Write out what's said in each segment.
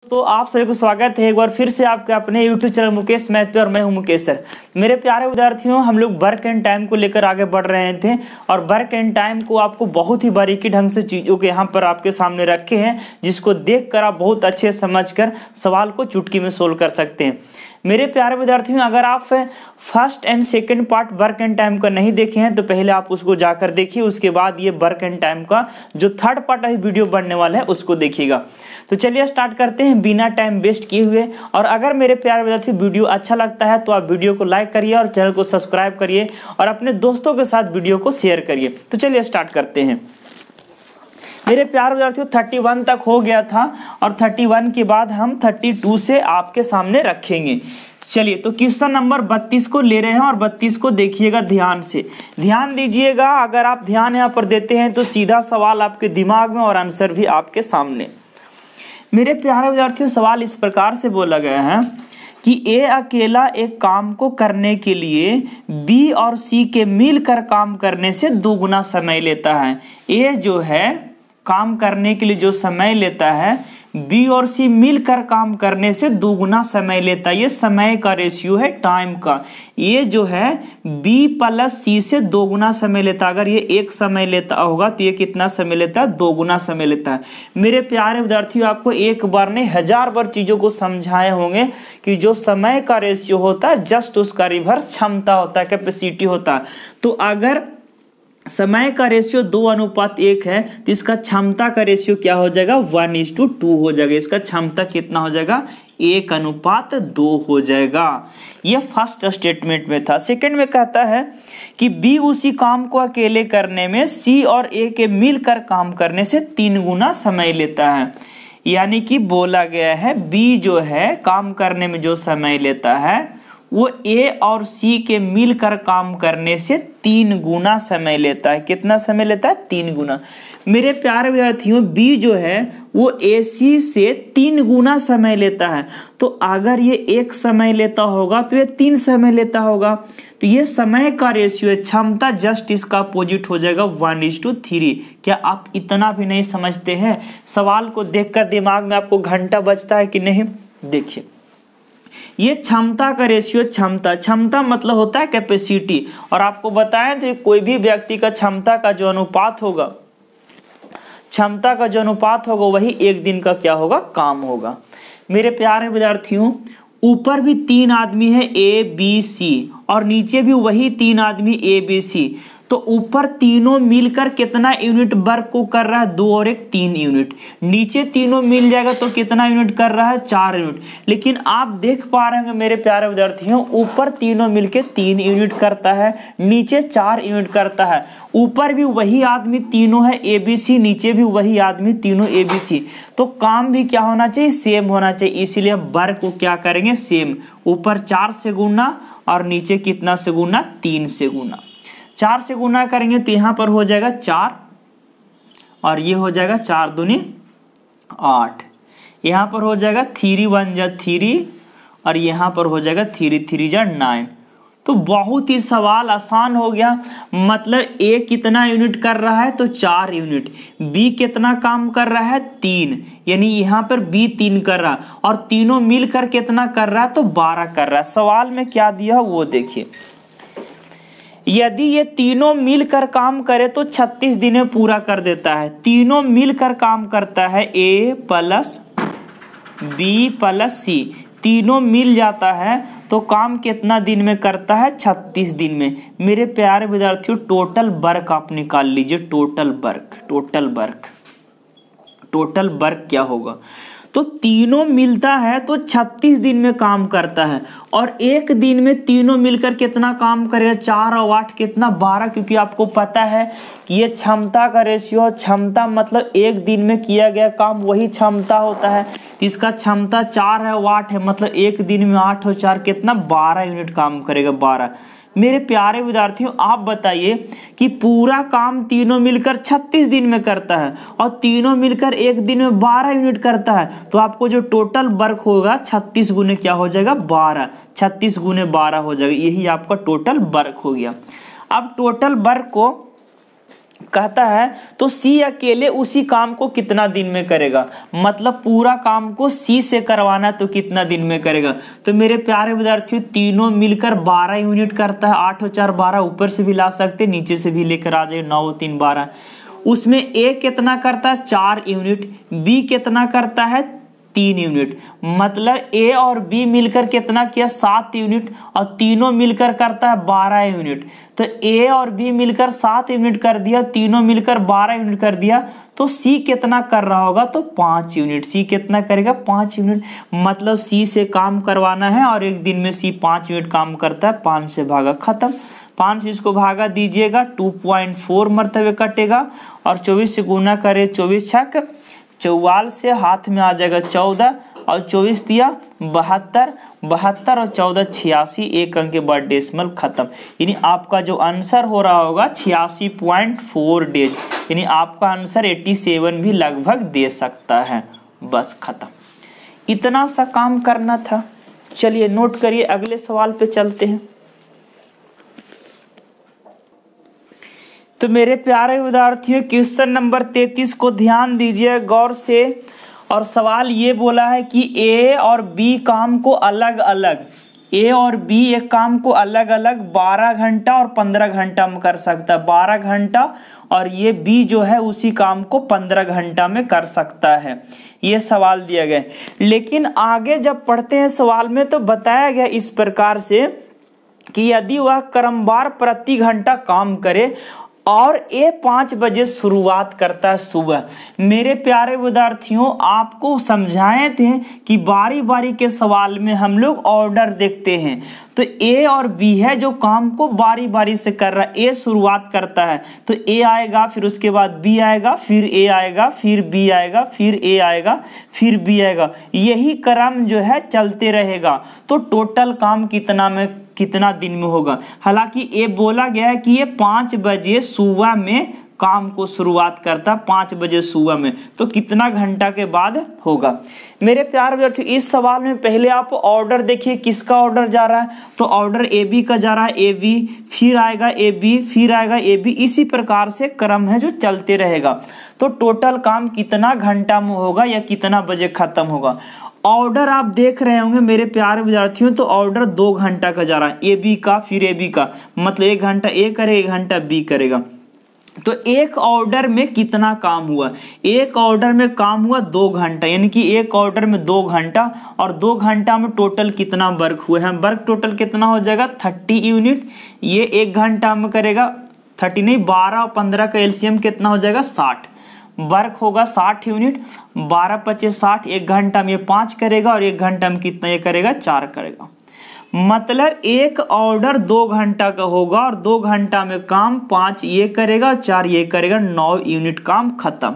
तो आप सभी को स्वागत है एक बार फिर से आपके अपने YouTube चैनल मुकेश मैथ पे और मैं हूं मुकेश सर। मेरे प्यारे विद्यार्थियों, हम लोग वर्क एंड टाइम को लेकर आगे बढ़ रहे थे और वर्क एंड टाइम को आपको बहुत ही बारीकी ढंग से चीज़ों के यहाँ पर आपके सामने रखे हैं, जिसको देखकर आप बहुत अच्छे समझकर सवाल को चुटकी में सोल्व कर सकते हैं। मेरे प्यारे विद्यार्थियों, अगर आप first and second part work and time का नहीं देखे हैं तो पहले आप उसको जाकर देखिए, उसके बाद ये वर्क एंड टाइम का जो थर्ड पार्ट अभी वीडियो बनने वाला है उसको देखिएगा। तो चलिए स्टार्ट करते हैं बिना टाइम वेस्ट किए हुए। और अगर मेरे प्यारे विद्यार्थियों वीडियो अच्छा लगता है तो आप वीडियो को लाइक करिए और चैनल को सब्सक्राइब करिए और अपने दोस्तों के साथ वीडियो को शेयर करिए। तो चलिए स्टार्ट करते हैं। मेरे प्यारे विद्यार्थियों, 31 तक हो गया था और 31 के बाद हम 32 से आपके सामने रखेंगे। चलिए, तो क्वेश्चन नंबर 32 को ले रहे हैं और 32 को देखिएगा ध्यान से, ध्यान दीजिएगा। अगर आप ध्यान यहाँ पर देते हैं तो सीधा सवाल आपके दिमाग में और आंसर भी आपके सामने। मेरे प्यारे विद्यार्थियों, सवाल इस प्रकार से बोला गया है कि ए अकेला एक काम को करने के लिए बी और सी के मिलकर काम करने से 2 गुना समय लेता है। ए जो है काम करने के लिए जो समय लेता है, बी और सी मिलकर काम करने से 2 गुना समय लेता है। ये समय का रेशियो है टाइम का। ये जो है बी प्लस सी से 2 गुना समय लेता है। अगर ये एक समय लेता होगा तो ये कितना समय लेता है? 2 गुना समय लेता है। मेरे प्यारे विद्यार्थियों, आपको एक बार नहीं 1000 बार चीजों को समझाए होंगे कि जो समय का रेशियो होता है जस्ट उसका रिवर्स क्षमता होता है, कैपेसिटी होता है। तो अगर समय का रेशियो 2:1 है तो इसका क्षमता का रेशियो क्या हो जाएगा? 1:2 हो जाएगा। इसका क्षमता कितना हो जाएगा? 1:2 हो जाएगा। यह फर्स्ट स्टेटमेंट में था। सेकंड में कहता है कि बी उसी काम को अकेले करने में सी और ए के मिलकर काम करने से 3 गुना समय लेता है। यानी कि बोला गया है बी जो है काम करने में जो समय लेता है वो ए और सी के मिलकर काम करने से 3 गुना समय लेता है। कितना समय लेता है? 3 गुना। मेरे प्यारे विद्यार्थियों, बी जो है वो ए सी से 3 गुना समय लेता है। तो अगर ये 1 समय लेता होगा तो ये 3 समय लेता होगा। तो ये समय का रेशियो है, क्षमता जस्ट इसका अपोजिट हो जाएगा 1:3। क्या आप इतना भी नहीं समझते हैं? सवाल को देखकर दिमाग में आपको घंटा बजता है कि नहीं? देखिए, ये क्षमता का रेशियो, क्षमता मतलब होता है कैपेसिटी। और आपको बताएं थे कोई भी व्यक्ति का क्षमता का जो अनुपात होगा, वही एक दिन का क्या होगा? काम होगा। मेरे प्यारे विद्यार्थियों, ऊपर भी 3 आदमी है ए बी सी और नीचे भी वही 3 आदमी ए बी सी। तो ऊपर तीनों मिलकर कितना यूनिट वर्क को कर रहा है? 2 और 1 3 यूनिट। नीचे तीनों मिल जाएगा तो कितना यूनिट कर रहा है? 4 यूनिट। लेकिन आप देख पा रहे होंगे मेरे प्यारे विद्यार्थियों, ऊपर तीनों मिलके 3 यूनिट करता है, नीचे 4 यूनिट करता है। ऊपर भी वही आदमी तीनों है ए बी सी, नीचे भी वही आदमी तीनों ए बी सी। तो काम भी क्या होना चाहिए? सेम होना चाहिए। इसीलिए वर्क को क्या करेंगे? सेम। ऊपर 4 से गुना और नीचे कितना से गुना? 3 से गुना। 4 से गुना करेंगे तो यहाँ पर हो जाएगा 4 और ये हो जाएगा 4 दूनी 8। यहाँ पर हो जाएगा 3 1 जा 3 और यहाँ पर हो जाएगा 3 3 जा 9। तो बहुत ही सवाल आसान हो गया। मतलब ए कितना यूनिट कर रहा है? तो 4 यूनिट। बी कितना काम कर रहा है? 3। यानी यहाँ पर बी 3 कर रहा है और तीनों मिलकर कितना कर रहा है? तो 12 कर रहा है। सवाल में क्या दिया वो देखिए, यदि ये तीनों मिलकर काम करे तो 36 दिन में पूरा कर देता है। तीनों मिलकर काम करता है, ए प्लस बी प्लस सी, तीनों मिल जाता है तो काम कितना दिन में करता है? 36 दिन में। मेरे प्यारे विद्यार्थियों, टोटल वर्क आप निकाल लीजिए। टोटल वर्क क्या होगा? तो तीनों मिलता है तो 36 दिन में काम करता है और एक दिन में तीनों मिलकर कितना काम करेगा? 4 और 8 कितना? 12। क्योंकि आपको पता है कि ये क्षमता का रेशियो, क्षमता मतलब एक दिन में किया गया काम वही क्षमता होता है। तो इसका क्षमता 4 है और 8 है, मतलब एक दिन में 8 और 4 कितना? 12 यूनिट काम करेगा। 12। मेरे प्यारे विद्यार्थियों, आप बताइए कि पूरा काम तीनों मिलकर 36 दिन में करता है और तीनों मिलकर एक दिन में 12 यूनिट करता है। तो आपको जो टोटल वर्क होगा 36 गुने क्या हो जाएगा? 12। 36 गुने 12 हो जाएगा। यही आपका टोटल वर्क हो गया। अब टोटल वर्क को कहता है तो सी अकेले उसी काम को कितना दिन में करेगा, मतलब पूरा काम को सी से करवाना तो कितना दिन में करेगा। तो मेरे प्यारे विद्यार्थियों तीनों मिलकर 12 यूनिट करता है। 8 और 4 12, ऊपर से भी ला सकते, नीचे से भी लेकर आ जाए। 9 और 3 12। उसमें ए कितना करता है 4 यूनिट, बी कितना करता है 3 यूनिट, मतलब ए और बी मिलकर कितना किया 7 यूनिट, और तीनों मिलकर करता है 12 यूनिट। तो ए और बी मिलकर 7 यूनिट कर दिया, तीनों मिलकर 12 यूनिट कर दिया, तो सी कितना कर रहा होगा तो 5 यूनिट। सी कितना करेगा 5 यूनिट, मतलब सी से काम करवाना है और एक दिन में सी 5 यूनिट काम करता है। 5 से भागा, खत्म। 5 से इसको भागा दीजिएगा, 2.4 मरतबे कटेगा, और 24 से गुना करे 24 छक 44 से हाथ में आ जाएगा 14, और 24 दिया 72, 72 और 14 86, एक अंक के बाद डेसिमल, खत्म। यानी आपका जो आंसर हो रहा होगा 86.4 डेज, यानी आपका आंसर 87 भी लगभग दे सकता है। बस खत्म, इतना सा काम करना था। चलिए नोट करिए, अगले सवाल पे चलते हैं। तो मेरे प्यारे विद्यार्थियों क्वेश्चन नंबर 33 को ध्यान दीजिए गौर से, और सवाल ये बोला है कि ए और बी काम को अलग अलग, ए और बी एक काम को अलग अलग 12 घंटा और 15 घंटा में कर सकता है। 12 घंटा, और ये बी जो है उसी काम को 15 घंटा में कर सकता है। ये सवाल दिया गया, लेकिन आगे जब पढ़ते हैं सवाल में तो बताया गया इस प्रकार से कि यदि वह क्रमवार प्रति घंटा काम करे और ए 5 बजे शुरुआत करता है सुबह। मेरे प्यारे विद्यार्थियों आपको समझाए थे कि बारी बारी के सवाल में हम लोग ऑर्डर देखते हैं, तो ए और बी है जो काम को बारी बारी से कर रहा है। ए शुरुआत करता है तो ए आएगा, फिर उसके बाद बी आएगा, फिर ए आएगा, फिर बी आएगा, फिर ए आएगा, फिर बी आएगा, यही क्रम जो है चलते रहेगा। तो टोटल काम कितना दिन में होगा। हालांकि ये बोला गया है कि ये 5 बजे सुबह में काम को शुरुआत करता, 5 बजे सुबह में, तो कितना घंटा के बाद होगा। मेरे प्यारे विद्यार्थियों इस सवाल में पहले आप ऑर्डर देखिए, किसका ऑर्डर जा रहा है, तो ऑर्डर ए बी का जा रहा है। ए बी, फिर आएगा ए बी, फिर आएगा ए बी, इसी प्रकार से क्रम है जो चलते रहेगा। तो टोटल काम कितना घंटा में होगा या कितना बजे खत्म होगा। ऑर्डर आप देख रहे होंगे मेरे प्यारे विद्यार्थियों, तो ऑर्डर 2 घंटा का जा रहा है, ए बी का, फिर ए बी का, मतलब 1 घंटा ए करेगा, 1 घंटा बी करेगा। तो एक ऑर्डर में कितना काम हुआ, एक ऑर्डर में काम हुआ 2 घंटा, यानी कि एक ऑर्डर में 2 घंटा, और 2 घंटा में टोटल कितना वर्क हुए हैं। वर्क टोटल कितना हो जाएगा 30 यूनिट। ये 1 घंटा में करेगा 30 नहीं, 12 और 15 का एलसीएम कितना हो जाएगा 60, वर्क होगा 60 यूनिट। 12 पचे 60, 1 घंटा में 5 करेगा, और 1 घंटा में कितना ये करेगा 4 करेगा। मतलब एक ऑर्डर 2 घंटा का होगा, और 2 घंटा में काम 5 ये करेगा, 4 ये करेगा, 9 यूनिट काम खत्म।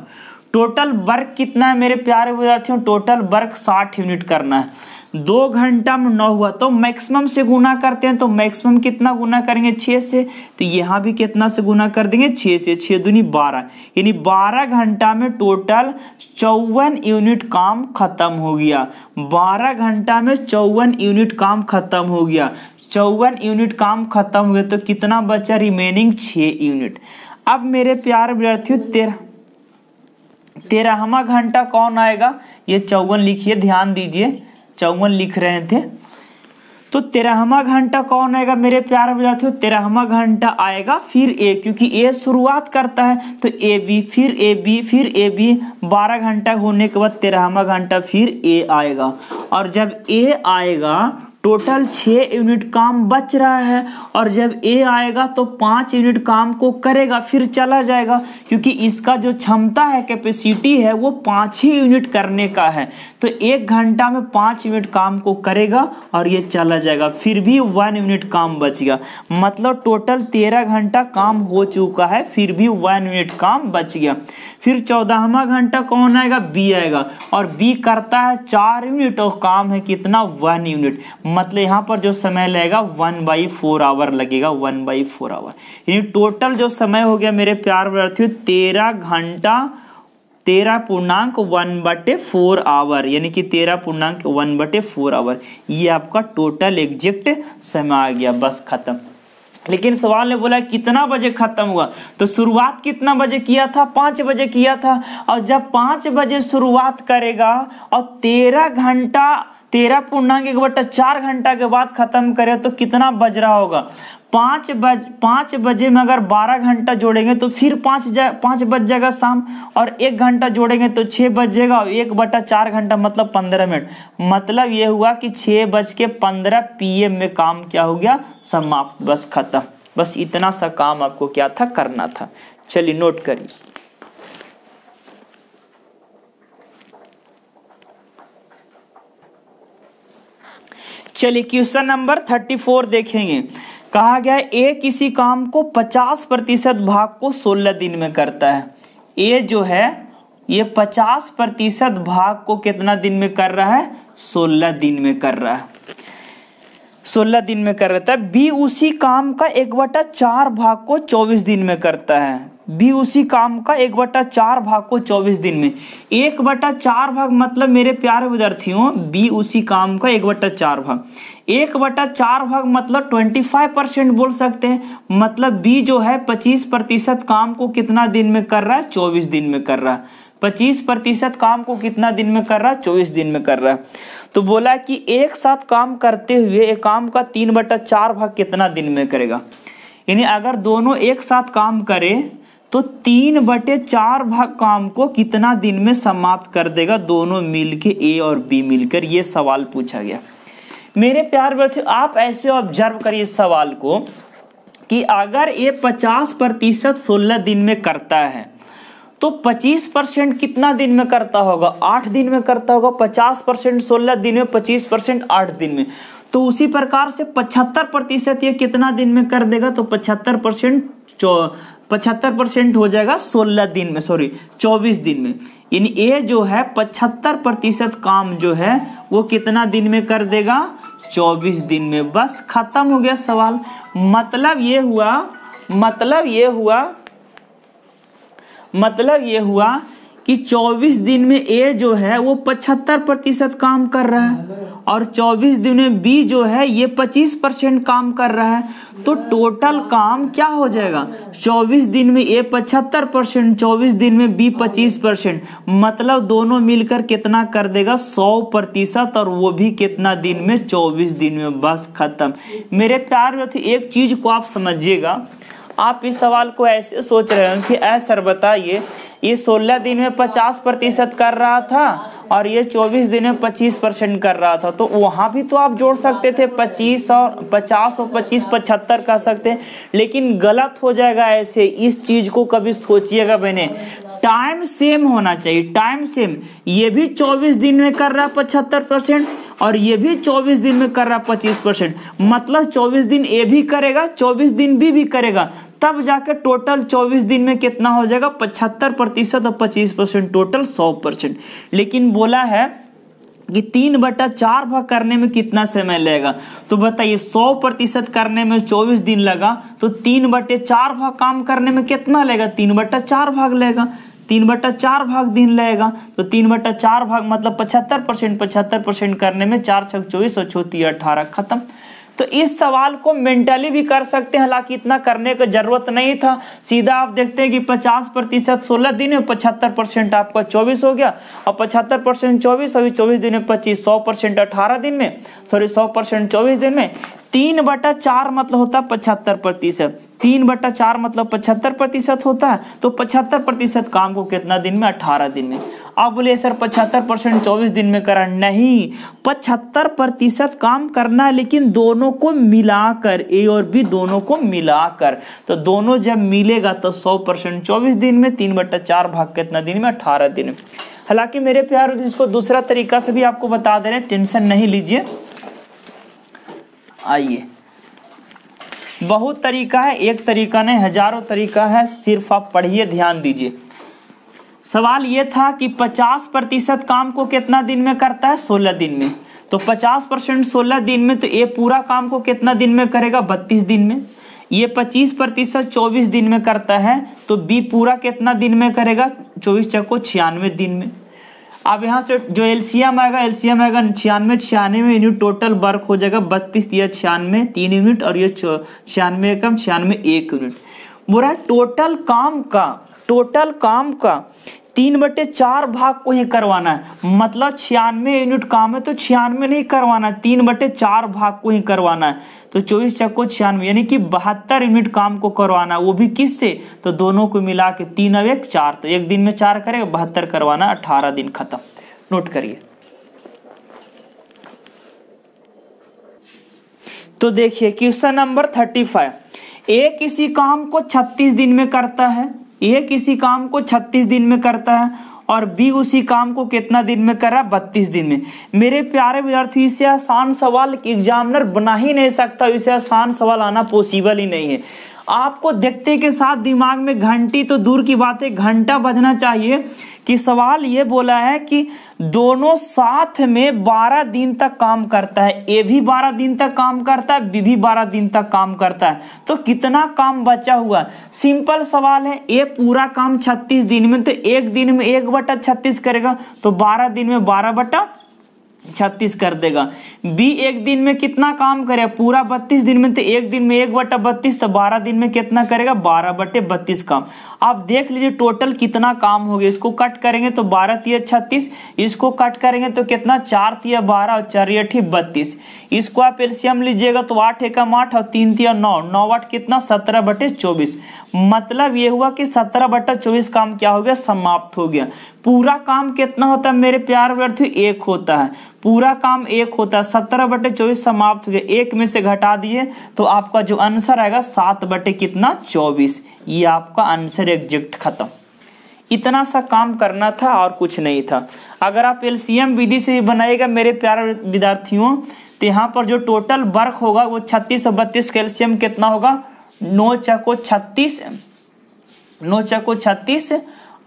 टोटल वर्क कितना है मेरे प्यारे विद्यार्थियों, टोटल वर्क 60 यूनिट करना है। 2 घंटा में 9 हुआ, तो मैक्सिमम से गुना करते हैं, तो मैक्सिमम कितना गुना करेंगे 6 से, तो यहाँ भी कितना से गुना कर देंगे 6 से, 6 दूनी 12, यानी 12 घंटा में टोटल 54 यूनिट काम खत्म हो गया। 12 घंटा में 54 यूनिट काम खत्म हो गया। 54 यूनिट काम खत्म हुए तो कितना बचा रिमेनिंग 6 यूनिट। अब मेरे प्यारे विद्यार्थियों 13वां घंटा कौन आएगा, ये 54 लिखिए, ध्यान दीजिए 54 लिख रहे थे। तो 13वां घंटा कौन आएगा मेरे प्यारे विद्यार्थियों, 13वां घंटा आएगा फिर ए, क्योंकि ए शुरुआत करता है, तो ए बी, फिर ए बी, फिर ए बी। 12 घंटा होने के बाद 13वां घंटा फिर ए आएगा, और जब ए आएगा टोटल 6 यूनिट काम बच रहा है, और जब ए आएगा तो 5 यूनिट काम को करेगा, फिर चला जाएगा, क्योंकि इसका जो क्षमता है, कैपेसिटी है, वो 5 ही यूनिट करने का है। तो 1 घंटा में 5 यूनिट काम को करेगा और ये चला जाएगा, फिर भी 1 यूनिट काम बच गया। मतलब टोटल 13 घंटा काम हो चुका है, फिर भी 1 यूनिट काम बच गया। फिर 14वां घंटा कौन आएगा, बी आएगा, और बी करता है 4 यूनिट और काम है कितना 1 यूनिट। मतलब यहाँ पर जो समय लगेगा 1/4 आवर लगेगा, 1/4 आवर। यानी टोटल जो समय हो गया मेरे प्यार विद्यार्थियों 13 घंटा 13.1/4 आवर, यानी कि 13.1/4 आवर। ये आपका टोटल एग्जैक्ट समय आ गया। बस खत्म। लेकिन सवाल ने बोला कितना बजे खत्म हुआ, तो शुरुआत कितना बजे किया था, 5 बजे किया था। और जब 5 बजे शुरुआत करेगा और 13 घंटा 13.1/4 घंटा के बाद खत्म करे तो कितना बज रहा होगा। 5 बजे में अगर 12 घंटा जोड़ेंगे तो फिर 5 बज जाएगा शाम, और 1 घंटा जोड़ेंगे तो 6 बज जाएगा, और 1/4 घंटा मतलब 15 मिनट। मतलब ये हुआ कि 6:15 PM में काम क्या हो गया, समाप्त, बस खत्म। बस इतना सा काम आपको क्या था, करना था। चलिए नोट करिए। चलिए क्वेश्चन नंबर 34 देखेंगे। कहा गया ए किसी काम को 50% भाग को 16 दिन में करता है। ए जो है ये 50% भाग को कितना दिन में कर रहा है, 16 दिन में कर रहा है, 16 दिन में कर रहा है। बी उसी काम का 1/4 भाग को 24 दिन में करता है। बी उसी काम का 1/4 भाग को 24 दिन में। 1/4 भाग मतलब मेरे प्यारे विद्यार्थियों, बी उसी काम का 1/4 भाग, 1/4 भाग मतलब 25% बोल सकते हैं। मतलब बी जो है 25% काम को कितना दिन में कर रहा है, 24 दिन में कर रहा है। 25% काम को कितना दिन में कर रहा है, 24 दिन में कर रहा है। तो बोला कि एक साथ काम करते हुए एक काम का 3/4 भाग कितना दिन में करेगा। यानी अगर दोनों एक साथ काम करें तो 3/4 भाग काम को कितना दिन में समाप्त कर देगा, दोनों मिलके, ए और बी मिलकर। ये सवाल पूछा गया। मेरे प्यारे विद्यार्थियों, आप ऐसे ऑब्जर्व करिए इस सवाल को कि अगर ये 50% 16 दिन में करता है तो 25% कितना दिन में करता होगा, 8 दिन में करता होगा। 50% 16 दिन में, 25% 8 दिन में। तो उसी प्रकार से 75% ये कितना दिन में कर देगा, तो 75% हो जाएगा 16 दिन में, सॉरी 24 दिन में। यानी ए जो है 75% काम जो है वो कितना दिन में कर देगा, 24 दिन में। बस खत्म हो गया सवाल। मतलब ये हुआ कि 24 दिन में ए जो है वो 75% काम कर रहा है, और 24 दिन में बी जो है ये 25% काम कर रहा है। तो टोटल काम क्या हो जाएगा, 24 दिन में ए 75%, 24 दिन में बी 25%। मतलब दोनों मिलकर कितना कर देगा, 100%, और वो भी कितना दिन में, 24 दिन में। बस खत्म। मेरे प्यार में एक चीज को आप समझिएगा। आप इस सवाल को ऐसे सोच रहे हो कि सर बताइए, ये 16 दिन में 50% कर रहा था और ये 24 दिन में 25% कर रहा था, तो वहाँ भी तो आप जोड़ सकते थे, 50 और 25 75 कर सकते हैं। लेकिन गलत हो जाएगा ऐसे। इस चीज को कभी सोचिएगा मैंने, टाइम सेम होना चाहिए, टाइम सेम। ये भी 24 दिन में कर रहा है 75% और ये भी 24 दिन में कर रहा है 25%। मतलब 24 दिन ए भी करेगा, 24 दिन बी भी करेगा, तब जाकर टोटल 24 दिन में कितना हो जाएगा, 75% और 25%, टोटल 100%। लेकिन बोला है कि 3/4 भाग करने में कितना समय लगेगा। तो बताइए 100% करने में 24 दिन लगा, तो 3/4 भाग काम करने में कितना लगेगा, 3/4 भाग लगेगा, 3/4 भाग दिन लगेगा। तो 3/4 भाग मतलब 75% करने में 4 × 6 = 24 और 4 × 18, खत्म। तो इस सवाल को मेंटली भी कर सकते हैं, हालांकि इतना करने की जरूरत नहीं था। सीधा आप देखते हैं कि 50% 16 दिन में, 75% आपका 24 हो गया, और 75% 24, अभी 24 दिन में 25, 100% 18 दिन में, सॉरी 100% 24 दिन में। 3/4 मतलब होता है 75%, 3/4 मतलब 75% होता है। तो 75% काम को कितना दिन में, 18 दिन में। आप बोले सर 75% 24 दिन में करा, नहीं, 75% काम करना है, लेकिन दोनों को मिलाकर, ए और बी दोनों को मिलाकर। तो दोनों जब मिलेगा तो 100% 24 दिन में, 3/4 भाग कितना दिन में, 18 दिन में। हालांकि मेरे प्यार इसको दूसरा तरीका से भी आपको बता दे रहे हैं, टेंशन नहीं लीजिए। आइए, बहुत तरीका है, एक तरीका नहीं, हजारों तरीका है, सिर्फ आप पढ़िए, ध्यान दीजिए। सवाल ये था कि 50% काम को कितना दिन में करता है, 16 दिन में। तो 50% 16 दिन में, तो ये पूरा काम को कितना दिन में करेगा, 32 दिन में। ये 25% 24 दिन में करता है, तो बी पूरा कितना दिन में करेगा, 24 × 96 दिन में। अब यहाँ से जो एलसीएम आएगा 96, 96 यूनिट टोटल वर्क हो जाएगा 32 दिया 96 3 यूनिट और ये 96 कम 96 1 यूनिट। बोला टोटल काम का 3/4 भाग को ही करवाना है, मतलब 96 यूनिट काम है तो 96 नहीं करवाना, 3/4 भाग को ही करवाना है। तो 24 चक्को 96 यानी कि 72 यूनिट काम को करवाना है, वो भी किससे, तो दोनों को मिला के 3 और 1 4, तो एक दिन में 4 करेगा 72 करवाना, 18 दिन खत्म। नोट करिए। तो देखिए क्वेश्चन नंबर 35, ए किसी काम को 36 दिन में करता है, ए किसी काम को 36 दिन में करता है और बी उसी काम को कितना दिन में कर रहा है, 32 दिन में। मेरे प्यारे विद्यार्थी, इससे आसान सवाल एग्जामिनर बना ही नहीं सकता, इससे आसान सवाल आना पॉसिबल ही नहीं है। आपको देखते के साथ दिमाग में घंटी तो दूर की बात है, घंटा बजना चाहिए कि सवाल ये बोला है कि दोनों साथ में 12 दिन तक काम करता है, ए भी 12 दिन तक काम करता है, बी भी 12 दिन तक काम करता है, तो कितना काम बचा हुआ। सिंपल सवाल है, ए पूरा काम 36 दिन में, तो एक दिन में 1/36 करेगा, तो 12 दिन में 12/36 कर देगा। बी एक दिन में कितना काम करेगा, पूरा 32 दिन में, तो एक दिन में 1/32, तो 12 दिन में कितना करेगा, 12/32 काम। आप देख लीजिए टोटल कितना काम हो गया। इसको कट करेंगे तो 12 तिया 36, इसको कट करेंगे तो कितना 4 तिया 12 और 4 8 32। इसको आप एलसीएम लीजिएगा तो 8 एकम 8 और 3 तिया 9, 9 8 कितना 17/24। मतलब ये हुआ कि 17/24 काम क्या हो गया, समाप्त हो गया। पूरा काम कितना होता है मेरे प्यारे विद्यार्थियों, 1 होता है, पूरा काम 1 होता है। 17/24 समाप्त हो गया, 1 में से घटा दिए तो आपका जो आंसर आएगा 7/24। ये आपका आंसर एग्जैक्ट खत्म। इतना सा काम करना था और कुछ नहीं था। अगर आप एलसीएम विधि से भी बनाएगा मेरे प्यारे विद्यार्थियों, तो यहाँ पर जो टोटल वर्क होगा वो 36 और 32 का एलसीएम कितना होगा, 9 चक्को 36, 9 चक्को 36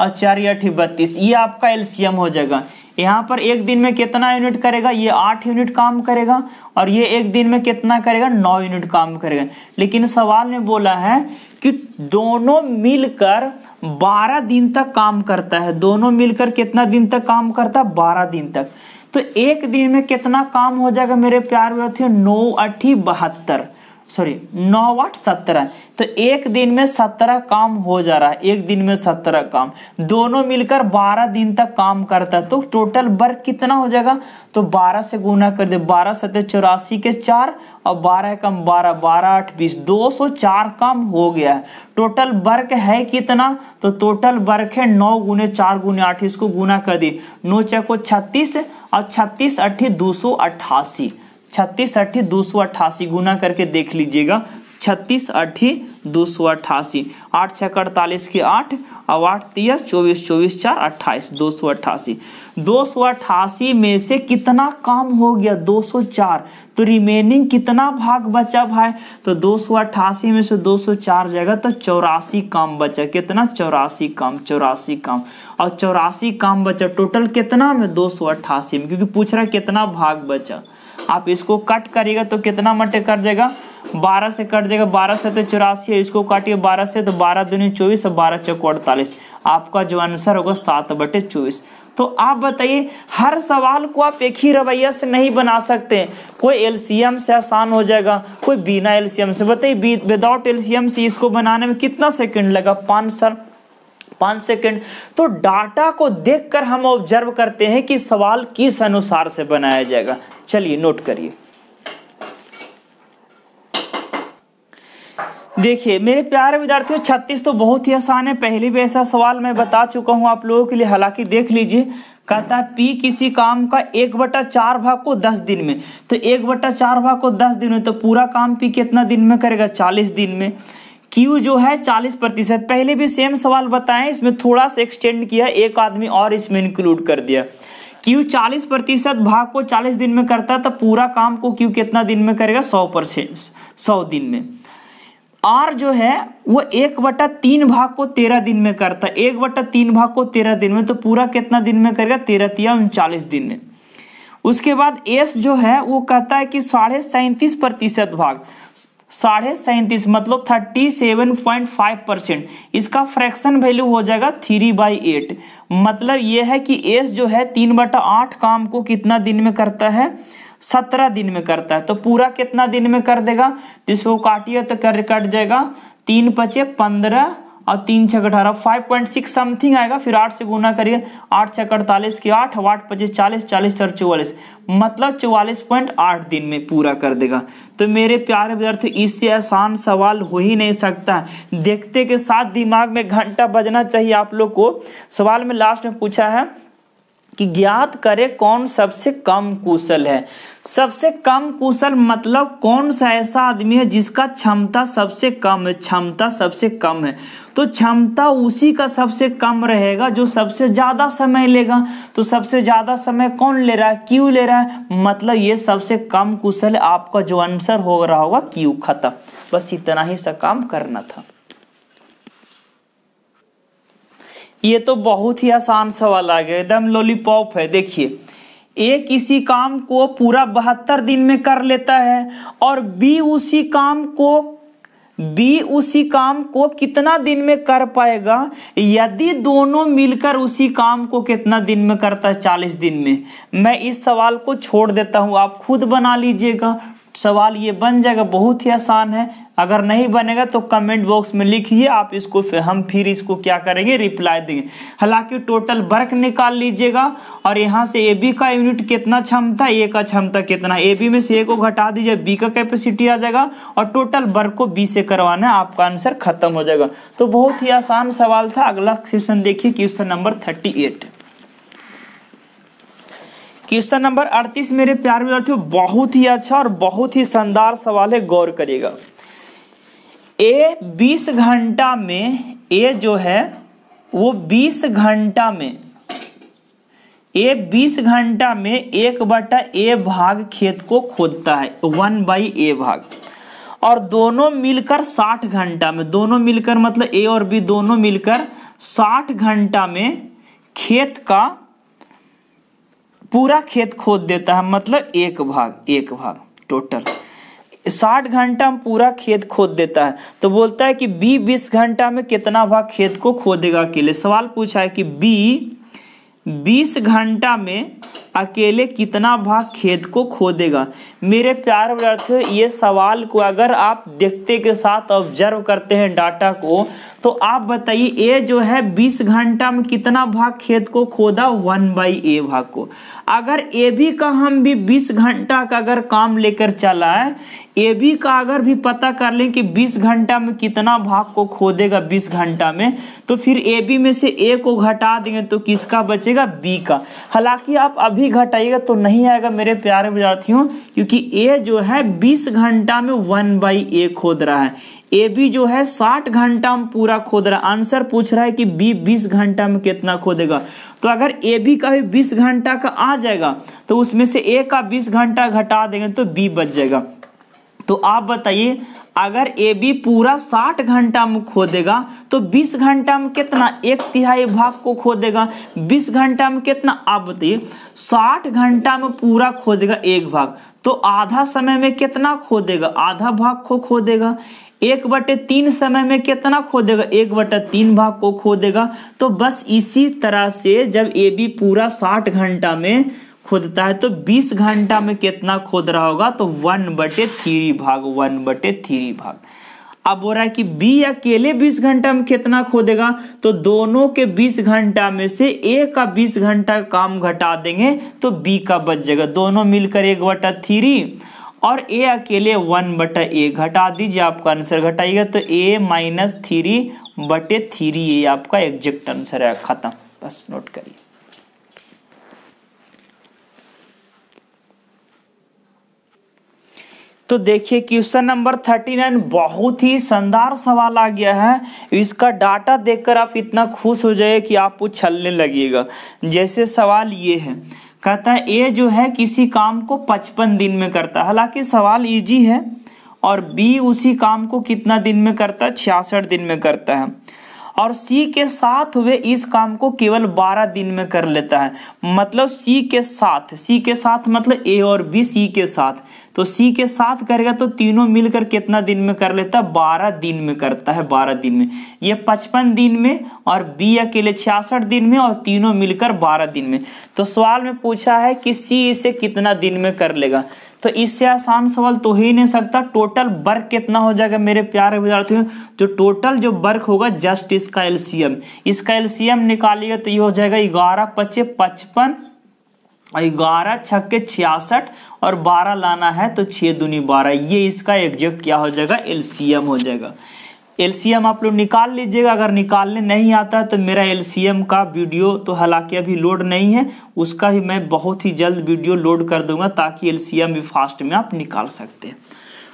और 4 8 32। ये आपका एलसीएम हो जाएगा। यहाँ पर एक दिन में कितना यूनिट करेगा, ये 8 यूनिट काम करेगा और ये एक दिन में कितना करेगा, 9 यूनिट काम करेगा। लेकिन सवाल में बोला है कि दोनों मिलकर 12 दिन तक काम करता है, दोनों मिलकर कितना दिन तक काम करता है, 12 दिन तक। तो एक दिन में कितना काम हो जाएगा मेरे प्यारे विद्यार्थियों, 9 8 72, सॉरी 9 8 17। तो एक दिन में 17 काम हो जा रहा है, एक दिन में 17 काम, दोनों मिलकर 12 दिन तक काम करता है। तो टोटल वर्क कितना हो जाएगा, तो 12 से गुना कर दे, 12 7 84 के 4 और 12 कम 12, 12 8 20, 204 काम हो गया है। टोटल वर्क है कितना, तो टोटल वर्क है 9 गुने 4 गुने 8, इसको गुना कर दी, 9 चक्को 36 और 36 8 288, 36 8 288 गुना करके देख लीजिएगा, 36 8 288, 8 6 48 के 8 और 8 तिया 24, 24 4 28, 288। 288 में से कितना काम हो गया, 204। तो रिमेनिंग कितना भाग बचा भाई, तो 288 में से 204 जाएगा तो 84 काम बचा। कितना, 84 काम, 84 काम और 84 काम बचा। टोटल कितना में, 288 में, क्योंकि पूछ रहा है कितना भाग बचा। आप इसको कट करिएगा तो कितना मटे कट जाएगा, 12 से कट जाएगा, 12 से तो 84 है, इसको काटिए 12 से तो 12 दूनी 24 और 12 चौको 48। आपका जो आंसर होगा 7/24। तो आप बताइए, हर सवाल को आप एक ही रवैया से नहीं बना सकते। कोई एलसीएम से आसान हो जाएगा, कोई बिना एलसीएम से। बताइए विदाउट एलसीएम से इसको बनाने में कितना सेकंड लगा, 5 सेकंड। तो डाटा को देखकर हम ऑब्जर्व करते हैं कि सवाल किस अनुसार से बनाया जाएगा। चलिए नोट करिए। देखिए मेरे प्यारे विद्यार्थियों, 36 तो बहुत ही आसान है, पहले भी ऐसा सवाल मैं बता चुका हूं आप लोगों के लिए। हालांकि देख लीजिए, कहता है पी किसी काम का 1/4 भाग को 10 दिन में। तो 1/4 भाग को 10 दिन में, तो पूरा काम पी कितना दिन में करेगा, 40 दिन में। क्यू जो है 40%, पहले भी सेम सवाल बताएं, इसमें थोड़ा सा एक्सटेंड किया, एक आदमी और इसमें इंक्लूड कर दिया। क्यू 40% भाग को 40 दिन में करता है, तो पूरा काम को क्यू कितना दिन में करेगा, 100%, 100 दिन में। आर जो है वो 1/3 भाग को 13 दिन में करता है, 1/3 भाग को 13 दिन में, तो पूरा कितना दिन में करेगा, 13 तिया 39 दिन में। उसके बाद एस जो है वो कहता है कि 37.5% भाग, 37.5 मतलब 37.5%। इसका फ्रैक्शन वैल्यू हो जाएगा 3/8। मतलब ये है कि एस जो है 3/8 काम को कितना दिन में करता है, 17 दिन में करता है। तो पूरा कितना दिन में कर देगा, तो इसको काटिए तो कट जाएगा 3 × 5 = 15 और 3 × 6 = 18, 5.6 समथिंग आएगा। फिर 8 से गुना करिए, 8 × 6 = 48 की 8, 8 × 5 = 40, 40 × 4 = 44, मतलब 44.8 दिन में पूरा कर देगा। तो मेरे प्यारे विद्यार्थियों, इससे आसान सवाल हो ही नहीं सकता। देखते के साथ दिमाग में घंटा बजना चाहिए आप लोग को। सवाल में लास्ट में पूछा है कि ज्ञात करे कौन सबसे कम कुशल है। सबसे कम कुशल मतलब कौन सा ऐसा आदमी है जिसका क्षमता सबसे कम है, क्षमता सबसे कम है। तो क्षमता उसी का सबसे कम रहेगा जो सबसे ज्यादा समय लेगा। तो सबसे ज्यादा समय कौन ले रहा है, क्यू ले रहा है, मतलब ये सबसे कम कुशल है। आपका जो आंसर हो रहा होगा क्यू। खत्म, बस इतना ही सा काम करना था। ये तो बहुत ही आसान सवाल आ गया, एकदम लॉलीपॉप है। देखिए, ए किसी काम को पूरा 72 दिन में कर लेता है और बी उसी काम को कितना दिन में कर पाएगा यदि दोनों मिलकर उसी काम को कितना दिन में करता है, 40 दिन में। मैं इस सवाल को छोड़ देता हूं, आप खुद बना लीजिएगा। सवाल ये बन जाएगा, बहुत ही आसान है। अगर नहीं बनेगा तो कमेंट बॉक्स में लिखिए, आप इसको हम फिर इसको क्या करेंगे, रिप्लाई देंगे। हालांकि टोटल वर्क निकाल लीजिएगा और यहाँ से ए बी का यूनिट कितना क्षमता, ए का क्षमता कितना, ए बी में से ए को घटा दीजिए, बी का कैपेसिटी आ जाएगा और टोटल वर्क को बी से करवाना है, आपका आंसर खत्म हो जाएगा। तो बहुत ही आसान सवाल था। अगला क्वेश्चन देखिए, क्वेश्चन नंबर 38। क्वेश्चन नंबर 38 मेरे प्यारे विद्यार्थियों बहुत ही अच्छा और बहुत ही शानदार सवाल है, गौर करिएगा। ए 20 घंटा में, ए जो है वो 20 घंटा में, ए 20 घंटा में 1/a भाग खेत को खोदता है, 1/a भाग। और दोनों मिलकर 60 घंटा में, दोनों मिलकर मतलब ए और बी दोनों मिलकर 60 घंटा में खेत का पूरा खेत खोद देता है, मतलब एक भाग टोटल 60 घंटा में पूरा खेत खोद देता है। तो बोलता है कि बी 20 घंटा में कितना भाग खेत को खोदेगा अकेले। सवाल पूछा है कि बी 20 घंटा में अकेले कितना भाग खेत को खोदेगा। मेरे प्यारे विद्यार्थियों, ये सवाल को अगर आप देखते के साथ ऑब्जर्व करते हैं डाटा को, तो आप बताइए ए जो है 20 घंटा में कितना भाग खेत को खोदा, 1/a भाग को। अगर ए बी का हम भी 20 घंटा का अगर काम लेकर चला है, ए बी का अगर भी पता कर लें कि 20 घंटा में कितना भाग को खोदेगा 20 घंटा में, तो फिर ए बी में से ए को घटा देंगे तो किसका बचेगा, बी का। हालांकि आप अभी घटाइएगा तो नहीं आएगा मेरे प्यारे विद्यार्थियों, क्योंकि ए जो है 20 घंटा में 1/a खोद रहा है, ए बी जो है 60 घंटा में पूरा खोद रहा है। आंसर पूछ रहा है कि बी 20 घंटा में कितना खोदेगा। तो अगर ए बी का भी 20 घंटा का आ जाएगा तो उसमें से ए का 20 घंटा घटा देंगे तो बी बच जाएगा। तो आप बताइए, अगर ए बी पूरा 60 घंटा में खोदेगा तो 20 घंटा में कितना, 1/3 भाग को खोदेगा। 20 घंटा में कितना, आप बताइए। 60 घंटा में पूरा खोदेगा एक भाग, तो आधा समय में कितना खोदेगा, आधा भाग को खोदेगा। 1/3 समय में कितना खोदेगा, 1/3 भाग को खोदेगा। तो बस इसी तरह से जब ए बी पूरा 60 घंटा में खोदता है तो 20 घंटा में कितना खोद रहा होगा, तो 1/3 भाग, 1/3 भाग। अब बोल रहा है कि बी अकेले 20 घंटा में कितना खोदेगा, तो दोनों के 20 घंटा में से ए का 20 घंटा काम घटा देंगे तो बी का बच जाएगा। दोनों मिलकर 1/3 और ए अकेले 1/a घटा दीजिए, आपका आंसर घटाइएगा तो a - 3/3 ये आपका एग्जैक्ट आंसर है। खत्म, बस नोट करिए। तो देखिए क्वेश्चन नंबर 39 बहुत ही शानदार सवाल आ गया है। इसका डाटा देखकर आप इतना खुश हो जाए कि आप उछलने लगिएगा। जैसे सवाल ये है, कहता है ए जो है किसी काम को 55 दिन में करता है। हालांकि सवाल इजी है। और बी उसी काम को कितना दिन में करता है, 66 दिन में करता है। और सी के साथ हुए इस काम को केवल 12 दिन में कर लेता है। मतलब सी के साथ मतलब ए और बी सी के साथ, तो सी के साथ करेगा तो तीनों मिलकर कितना दिन में कर लेता है? 12 दिन में करता है, 12 दिन में। ये 55 दिन में और बी अकेले 66 दिन में और तीनों मिलकर 12 दिन में। तो सवाल में पूछा है कि सी इसे कितना दिन में कर लेगा, तो इससे आसान सवाल तो ही नहीं सकता। टोटल वर्क कितना हो जाएगा मेरे प्यारे विद्यार्थियों? जो टोटल जो वर्क होगा जस्ट इसका एलसीएम निकालिएगा तो ये हो जाएगा 11 × 5 = 55, 11 × 6 = 66 और 12 लाना है तो 6 दूनी 12। ये इसका एग्जैक्ट क्या हो जाएगा? एलसीएम हो जाएगा। एलसीएम आप लोग निकाल लीजिएगा। अगर निकालने नहीं आता है तो मेरा एलसीएम का वीडियो तो हालांकि अभी लोड नहीं है, उसका भी मैं बहुत ही जल्द वीडियो लोड कर दूंगा ताकि एलसीएम भी फास्ट में आप निकाल सकते हैं।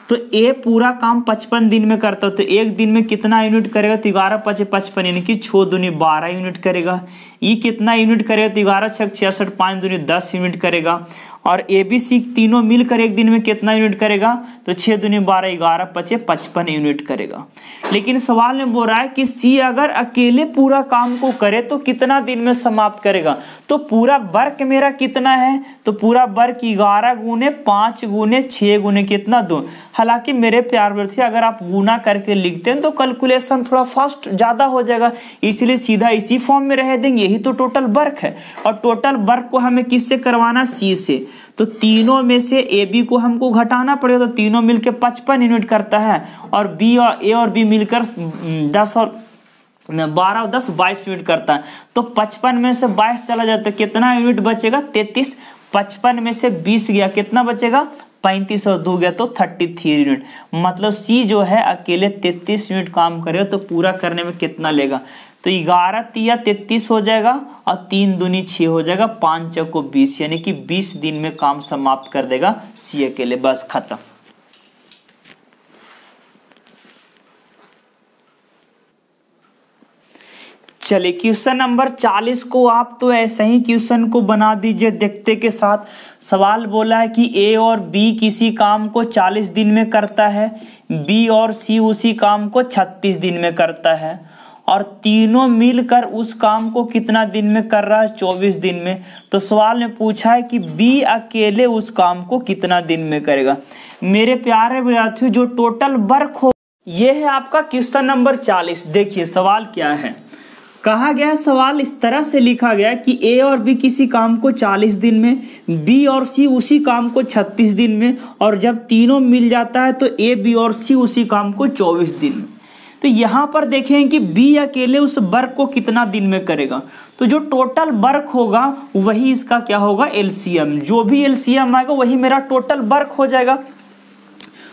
तो ए पूरा काम 55 दिन में करता है, तो एक दिन में कितना यूनिट करेगा? तो 11 × 5 = 55 यानी कि 6 दूनी 12 यूनिट करेगा। ये कितना यूनिट करेगा? तो 11 × 6 = 66, 5 दूनी 10 यूनिट करेगा। और ए बी सी तीनों मिलकर एक दिन में कितना यूनिट करेगा? तो 6 दूनी 12, 11 × 5 = 55 यूनिट करेगा। लेकिन सवाल में बोल रहा है कि सी अगर अकेले पूरा काम को करे तो कितना दिन में समाप्त करेगा? तो पूरा वर्क मेरा कितना है? तो पूरा वर्क 11 × 5 × 6 × कितना 2। हालांकि मेरे प्यार विद्यार्थी अगर आप गुना करके लिखते हैं तो कैलकुलेशन थोड़ा फास्ट ज़्यादा हो जाएगा, इसलिए सीधा इसी फॉर्म में रह देंगे। यही तो टोटल वर्क है और टोटल वर्क को हमें किससे करवाना? सी से। तो तीनों में से ए बी को हमको घटाना पड़ेगा, तो तीनों मिलकर 55 यूनिट करता है और बी और ए और बी मिलकर 10 और 12 और 10 22 यूनिट करता है। तो 55 में से 22 चला जाता है, कितना यूनिट बचेगा? 33। 55 में से 20 गया, कितना बचेगा? 35 और 2 गया तो 33 यूनिट। मतलब सी जो है अकेले 33 यूनिट काम करेगा तो पूरा करने में कितना लेगा? तो 11 × 3 = 33 हो जाएगा और 3 दूनी 6 हो जाएगा, 5 × 4 = 20 यानी कि 20 दिन में काम समाप्त कर देगा सी अकेले। बस खत्म। चलिए क्वेश्चन नंबर 40 को आप तो ऐसे ही क्वेश्चन को बना दीजिए देखते के साथ। सवाल बोला है कि ए और बी किसी काम को 40 दिन में करता है, बी और सी उसी काम को 36 दिन में करता है और तीनों मिलकर उस काम को कितना दिन में कर रहा है? 24 दिन में। तो सवाल में पूछा है कि बी अकेले उस काम को कितना दिन में करेगा। मेरे प्यारे विद्यार्थियों जो टोटल वर्क हो, ये है आपका क्वेश्चन नंबर 40। देखिए सवाल क्या है, कहा गया है, सवाल इस तरह से लिखा गया है कि ए और बी किसी काम को 40 दिन में, बी और सी उसी काम को 36 दिन में और जब तीनों मिल जाता है तो ए बी और सी उसी काम को 24 दिन में। तो यहाँ पर देखें कि बी अकेले उस वर्क को कितना दिन में करेगा। तो जो टोटल वर्क होगा वही इसका क्या होगा? एलसीएम। जो भी एलसीएम आएगा वही मेरा टोटल वर्क हो जाएगा।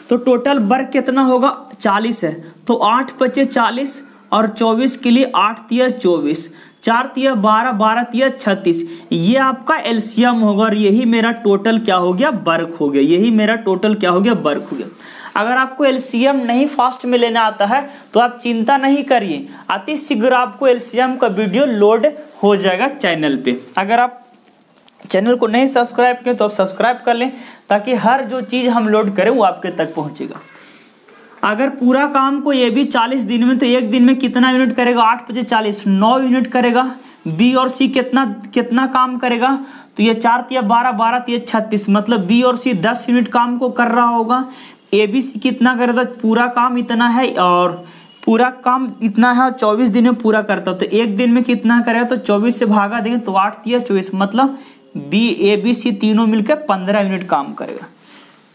तो टोटल वर्क कितना होगा? 40 है तो 8 × 5 = 40 और 24 के लिए 8 × 3 = 24, 4 × 3 = 12, 12 × 3 = 36। ये आपका एलसीएम होगा और यही मेरा टोटल क्या हो गया? वर्क हो गया। यही मेरा टोटल क्या हो गया? वर्क हो गया। अगर आपको एलसीएम नहीं फास्ट में लेना आता है तो आप चिंता नहीं करिए, अति शीघ्र आपको एलसीएम का वीडियो लोड हो जाएगा चैनल पे। अगर आप चैनल को नहीं सब्सक्राइब किए तो आप सब्सक्राइब कर लें ताकि हर जो चीज़ हम लोड करें वो आपके तक पहुंचेगा। अगर पूरा काम को ये भी 40 दिन में, तो एक दिन में कितना यूनिट करेगा? 8 × 5 = 40, 9 यूनिट करेगा। बी और सी कितना काम करेगा? तो ये 4 × 3 = 12, 12 × 3 = 36, मतलब बी और सी 10 यूनिट काम को कर रहा होगा। ए बी सी कितना करेगा? पूरा काम इतना है और पूरा काम इतना है और 24 दिन में पूरा करता, तो एक दिन में कितना करेगा? तो 24 से भागा देंगे तो 8 × 3 = 24, मतलब बी ए बी सी तीनों मिलकर 15 यूनिट काम करेगा।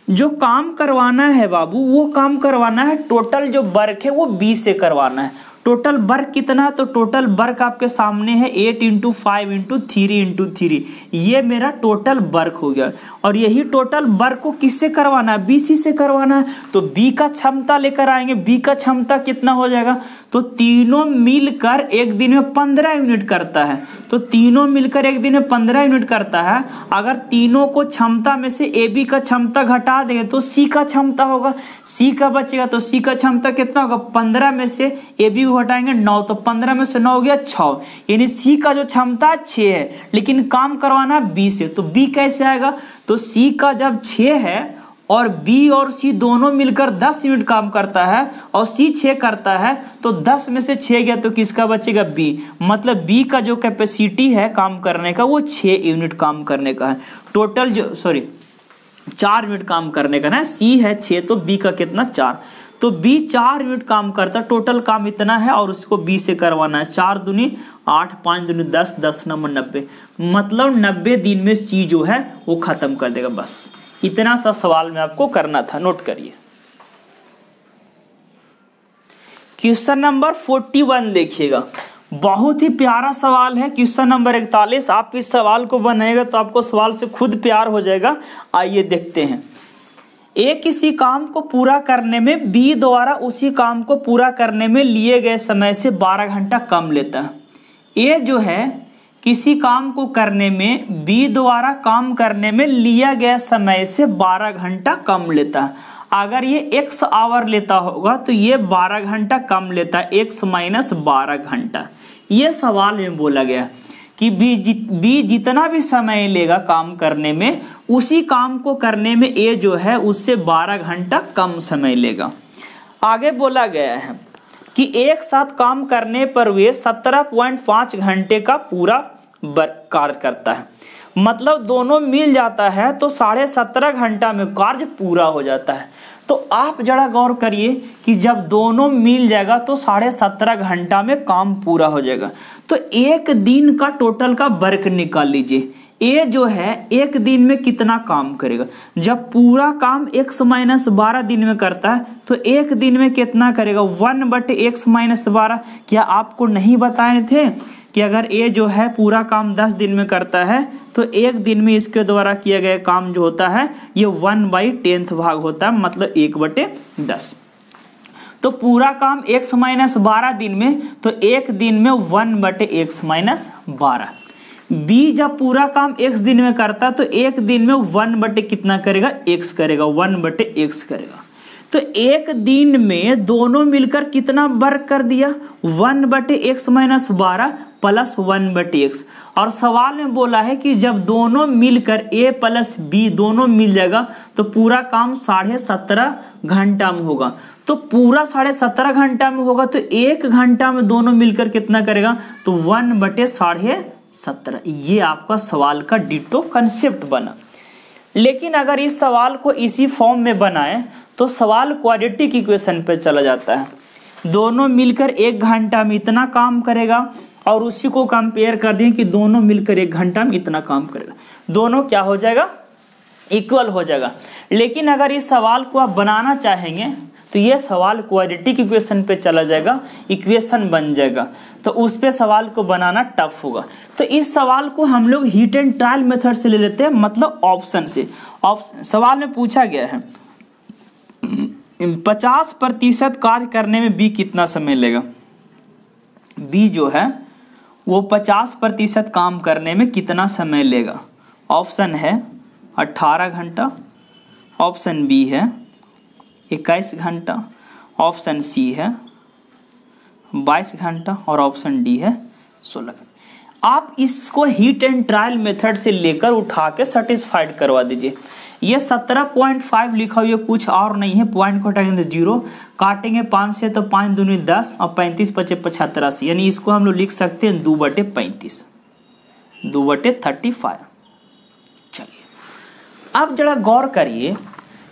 जो काम करवाना है बाबू वो काम करवाना है, टोटल जो वर्क है वो बी से करवाना है। टोटल वर्क कितना है? तो टोटल वर्क आपके सामने है 8 × 5 × 3 × 3। ये मेरा टोटल वर्क हो गया और यही टोटल वर्क को किससे करवाना है? बी सी से करवाना है। तो बी का क्षमता लेकर आएंगे। बी का क्षमता कितना हो जाएगा? तो तीनों मिलकर एक दिन में 15 यूनिट करता है। तो तीनों मिलकर एक दिन में 15 यूनिट करता है। अगर तीनों को क्षमता में से ए बी का क्षमता घटा देंगे तो सी का क्षमता होगा, सी का बचेगा। तो सी का क्षमता कितना होगा? 15 में से ए बी को घटाएंगे 9, तो 15 में से 9 हो गया 6, यानी सी का जो क्षमता 6 है, लेकिन काम करवाना बी से। तो बी कैसे आएगा? तो सी का जब 6 है और बी और सी दोनों मिलकर 10 यूनिट काम करता है और सी 6 करता है, तो 10 में से 6 गया तो किसका बचेगा? बी। मतलब बी का जो कैपेसिटी है काम करने का वो 6 यूनिट काम करने का है। टोटल जो 4 यूनिट काम करने का ना, सी है 6 तो बी का कितना? 4। तो बी 4 यूनिट काम करता है, टोटल काम इतना है और उसको बी से करवाना है। 4 दूनी 8, 5 दूनी 10, 10 नंबर 90। मतलब 90 दिन में सी जो है वो खत्म कर देगा। बस इतना सा सवाल में आपको करना था, नोट करिए। क्वेश्चन नंबर 41 देखिएगा, बहुत ही प्यारा सवाल है। Question number 41। आप इस सवाल को बनाएगा तो आपको सवाल से खुद प्यार हो जाएगा। आइए देखते हैं। ए किसी काम को पूरा करने में बी द्वारा उसी काम को पूरा करने में लिए गए समय से 12 घंटा कम लेता है। ए जो है किसी काम को करने में बी द्वारा काम करने में लिया गया समय से 12 घंटा कम लेता है। अगर ये x आवर लेता होगा तो ये 12 घंटा कम लेता है, x माइनस 12 घंटा। ये सवाल में बोला गया कि बी जितना भी समय लेगा काम करने में, उसी काम को करने में ए जो है उससे 12 घंटा कम समय लेगा। आगे बोला गया है कि एक साथ काम करने पर वे 17.5 घंटे का पूरा कार्य करता है। मतलब दोनों मिल जाता है तो 17.5 घंटा में कार्य पूरा हो जाता है। तो आप जरा गौर करिए कि जब दोनों मिल जाएगा तो 17.5 घंटा में काम पूरा हो जाएगा। तो एक दिन का टोटल का वर्क निकाल लीजिए। ए जो है एक दिन में कितना काम करेगा? जब पूरा काम x माइनस 12 दिन में करता है तो एक दिन में कितना करेगा? 1/x minus 12। क्या आपको नहीं बताए थे कि अगर ए जो है पूरा काम 10 दिन में करता है तो एक दिन में इसके द्वारा किया गया काम जो होता है ये 1/10 भाग होता है, मतलब 1/10। तो पूरा काम x माइनस 12 दिन में, तो एक दिन में 1/x माइनस 12। बी जब पूरा काम x दिन में करता है तो एक दिन में 1 कितना करेगा? x करेगा, 1/x करेगा। तो एक दिन में दोनों मिलकर कितना वर्क कर दिया? 1/x minus 12 plus 1/x। और सवाल में बोला है कि जब दोनों मिलकर a प्लस b दोनों मिल जाएगा तो पूरा काम 17.5 घंटा में होगा। तो पूरा 17.5 घंटा में होगा तो एक घंटा में दोनों मिलकर कितना करेगा? तो 1/17। ये आपका सवाल का डिटो कंसेप्ट बना। लेकिन अगर इस सवाल को इसी फॉर्म में बनाए तो सवाल क्वाड्रेटिक इक्वेशन पे चला जाता है। दोनों मिलकर एक घंटा में इतना काम करेगा और उसी को कंपेयर कर दें कि दोनों मिलकर एक घंटा में इतना काम करेगा, दोनों क्या हो जाएगा? इक्वल हो जाएगा। लेकिन अगर इस सवाल को आप बनाना चाहेंगे तो ये सवाल क्वाड्रेटिक इक्वेशन पे चला जाएगा, इक्वेशन बन जाएगा, तो उस पे सवाल को बनाना टफ होगा। तो इस सवाल को हम लोग हीट एंड ट्रायल मेथड से ले लेते हैं, मतलब ऑप्शन से। सवाल में पूछा गया है 50% कार्य करने में बी कितना समय लेगा? बी जो है वो 50% काम करने में कितना समय लेगा? ऑप्शन है 18 घंटा, ऑप्शन बी है 21 घंटा, ऑप्शन सी है 22 घंटा और ऑप्शन डी है 16 घंटा। आप इसको हीट एंड ट्रायल मेथड से लेकर उठा के सेटिस्फाइड करवा दीजिए। ये 17.5 लिखा हुआ कुछ और नहीं है, पॉइंट को हटाएंगे तो 0, काटेंगे 5 से तो 5 दूनी 10 और 35 × 5 = 75, यानी इसको हम लोग लिख सकते हैं 2/35, 2/35। चलिए अब जरा गौर करिए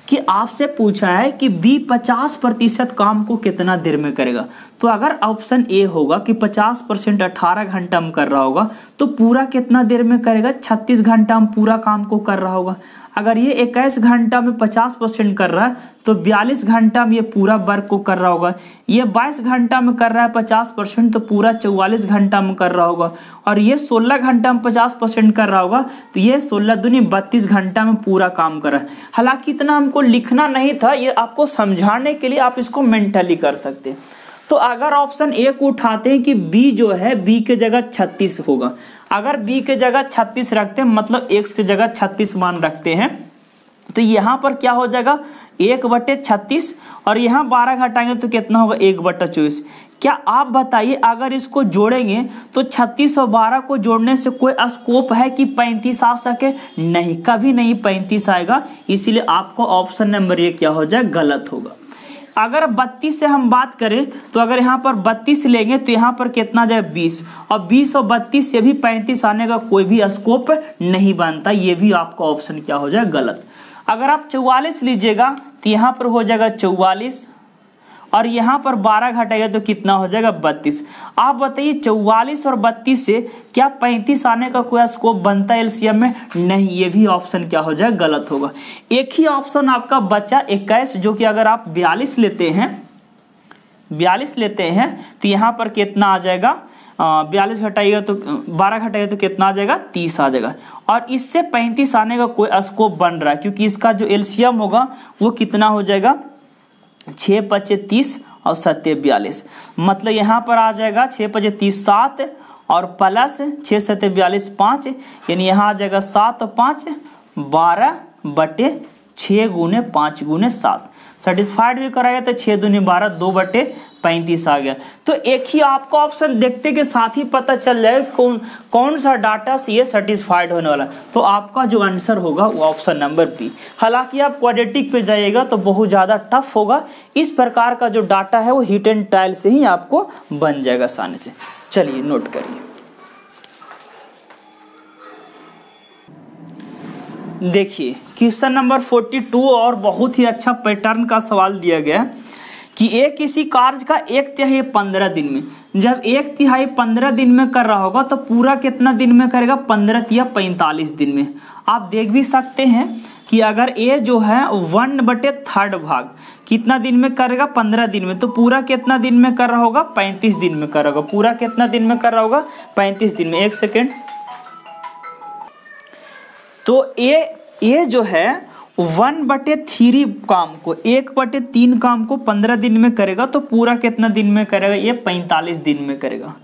कि आपसे पूछा है कि बी 50% काम को कितना देर में करेगा। तो अगर ऑप्शन ए होगा कि 50% 18 घंटा में कर रहा होगा तो पूरा कितना देर में करेगा? 36 घंटा में पूरा काम को कर रहा होगा। अगर ये 21 घंटा में 50% कर रहा है तो 42 घंटा में ये पूरा वर्क को कर रहा होगा। ये 22 घंटा में कर रहा है 50% तो पूरा 44 घंटा में कर रहा होगा। और ये 16 घंटा में 50% कर रहा होगा तो ये 16 दूनी 32 घंटा में पूरा काम कर रहा है। हालांकि इतना हमको लिखना नहीं था, ये आपको समझाने के लिए आप इसको मेंटली कर सकते हैं। तो अगर ऑप्शन ए को उठाते हैं कि बी जो है बी के जगह 36 होगा, अगर बी के जगह 36 रखते हैं मतलब x के जगह 36 मान रखते हैं तो यहाँ पर क्या हो जाएगा? 1/36 और यहाँ 12 घटाएंगे तो कितना होगा? 1/24। क्या आप बताइए, अगर इसको जोड़ेंगे तो 36 और 12 को जोड़ने से कोई स्कोप है कि 35 आ सके? नहीं, कभी नहीं 35 आएगा। इसीलिए आपको ऑप्शन नंबर ये क्या हो जाए, गलत होगा। अगर 32 से हम बात करें तो अगर यहाँ पर 32 लेंगे तो यहाँ पर कितना जाए 20, और 20 और 32 से भी 35 आने का कोई भी स्कोप नहीं बनता। ये भी आपका ऑप्शन क्या हो जाए, गलत। अगर आप 44 लीजिएगा तो यहाँ पर हो जाएगा 44, और यहाँ पर 12 घटाएगा तो कितना हो जाएगा 32। आप बताइए 44 और 32 से क्या 35 आने का कोई स्कोप बनता है एलसीएम में? नहीं, ये भी ऑप्शन क्या हो जाए, गलत होगा। एक ही ऑप्शन आपका बचा 21, जो कि अगर आप 42 लेते हैं तो यहाँ पर कितना आ जाएगा, 42 घटाइएगा तो 12 घटाइएगा तो कितना आ जाएगा, 30 आ जाएगा। और इससे 35 आने का कोई स्कोप बन रहा है, क्योंकि इसका जो एलसीएम होगा वो कितना हो जाएगा, 6 5 30 और 7 42। मतलब यहाँ पर आ जाएगा 6 5 30 7 और प्लस 6 7 42 5, यानी यहाँ आ जाएगा 7 और 5 12/6 गुने 5 गुने 7। सेटिस्फाइड भी कराएगा तो 6 दूनी 12 2/35 आ गया। तो एक ही आपको ऑप्शन देखते के साथ ही पता चल जाएगा कौन सा डाटा से ये सेटिस्फाइड होने वाला। तो आपका जो आंसर होगा वो ऑप्शन नंबर बी। हालांकि आप क्वाड्रेटिक पे जाइएगा तो बहुत ज़्यादा टफ होगा। इस प्रकार का जो डाटा है वो हीट एंड टाइल से ही आपको बन जाएगा आसानी से। चलिए नोट करिए। देखिए क्वेश्चन नंबर 42 और बहुत ही अच्छा पैटर्न का सवाल दिया गया कि एक किसी कार्य का 1/3 15 दिन में, जब 1/3 15 दिन में कर रहा होगा तो पूरा कितना दिन में करेगा, 15 या 45 दिन में। आप देख भी सकते हैं कि अगर ए जो है 1/3 भाग कितना दिन में करेगा, 15 दिन में, तो पूरा कितना दिन में कर रहा होगा, 35 दिन में कर रहा होगा। पूरा कितना दिन में कर रहा होगा, 35 दिन में। एक सेकेंड, तो ए जो है 1/3 काम को, 1/3 काम को 15 दिन में करेगा तो पूरा कितना दिन में करेगा, ये 45 दिन में करेगा।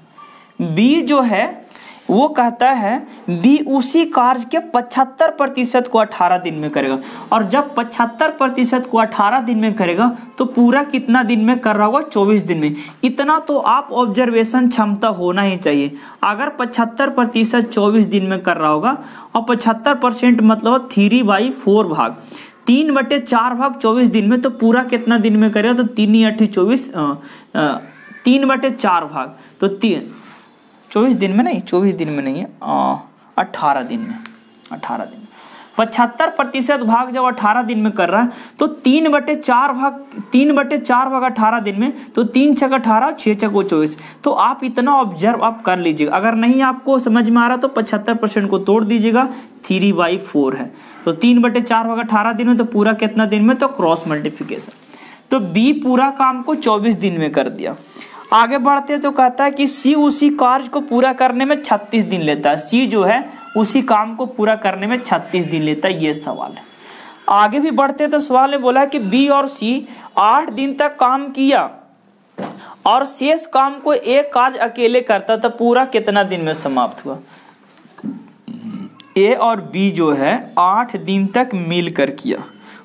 बी जो है वो कहता है बी उसी कार्य के 75% को 18 दिन में करेगा, और जब 75% को 18 दिन में करेगा तो पूरा कितना दिन में कर रहा होगा, 24 दिन में। इतना तो आप ऑब्जर्वेशन क्षमता होना ही चाहिए। अगर 75% 24 दिन में कर रहा होगा और 75% मतलब 3/4 भाग, 3/4 भाग 24 दिन में, तो पूरा कितना दिन में करेगा, तो 3 8 24, 3/4 भाग तो 24 दिन में नहीं, 24 दिन में नहीं है, 18 दिन में, 18 दिन में। 75% भाग जब 18 दिन में कर रहा है तो 3/4 भाग 18 दिन में, तो 3 6 18 6 6 24। तो आप इतना ऑब्जर्व आप कर लीजिएगा। अगर नहीं आपको समझ में आ रहा तो 75% को तोड़ दीजिएगा, 3/4 है तो 3/4 भाग 18 दिन में, तो पूरा कितना दिन में, तो क्रॉस मल्टीप्लिकेशन। तो बी पूरा काम को 24 दिन में कर दिया। आगे बढ़ते हैं तो कहता है कि सी उसी कार्य को पूरा करने में 36 दिन लेता है। सी जो है उसी काम को पूरा करने में 36 दिन लेता है, ये सवाल है। आगे भी बढ़ते हैं तो सवाल में बोला है कि बी और सी 8 दिन तक काम किया और शेष काम को एक कार्य अकेले करता, तो पूरा कितना दिन में समाप्त हुआ। ए और बी जो है 8 दिन तक मिलकर किया,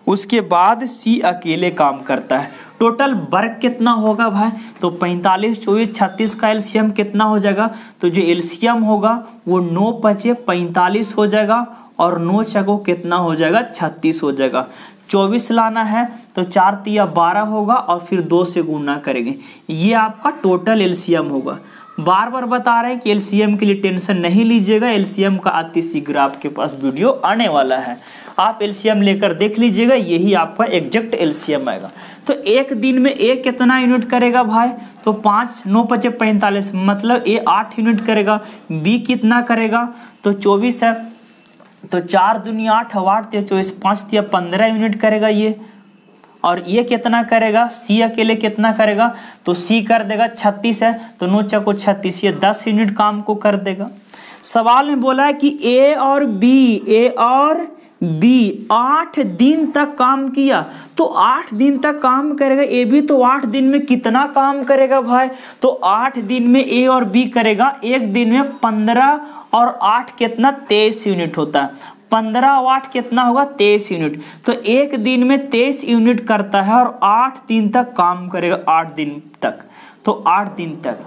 उसके बाद सी अकेले काम करता है। टोटल वर्क कितना होगा भाई, तो 45 24 36 का एलसीएम कितना हो जाएगा, तो जो एलसीएम होगा वो 9 5 45 हो जाएगा, और 9 6 कितना हो जाएगा, 36 हो जाएगा। 24 लाना है तो 4 3 12 होगा, और फिर 2 से गुना करेंगे, ये आपका टोटल एलसीएम होगा। बार बार बता रहे हैं कि एलसीएम के लिए टेंशन नहीं लीजिएगा, एलसीएम का अति शीघ्र आपके पास वीडियो आने वाला है। आप एलसीएम लेकर देख लीजिएगा, यही आपका एग्जैक्ट एलसीएम आएगा। तो एक दिन में ए कितना यूनिट करेगा भाई, तो 5 9 5 45, मतलब ए 8 यूनिट करेगा। बी कितना करेगा, तो 24 है, तो 4 दूनी 8 8 24 5 15 यूनिट करेगा ये। और ये कितना करेगा, सी अकेले कितना करेगा, तो सी कर देगा 36 है, तो 9 6 36, ये 10 यूनिट काम को कर देगा। सवाल में बोला है कि ए और बी 8 दिन तक काम किया, तो 8 दिन तक काम करेगा ए भी, तो 8 दिन में कितना काम करेगा भाई, तो 8 दिन में ए और बी करेगा, एक दिन में 15 और 8 कितना 23 यूनिट होता है। 15 और 8 कितना होगा, 23 यूनिट। तो एक दिन में 23 यूनिट करता है और 8 दिन तक काम करेगा, 8 दिन तक। तो 8 दिन तक,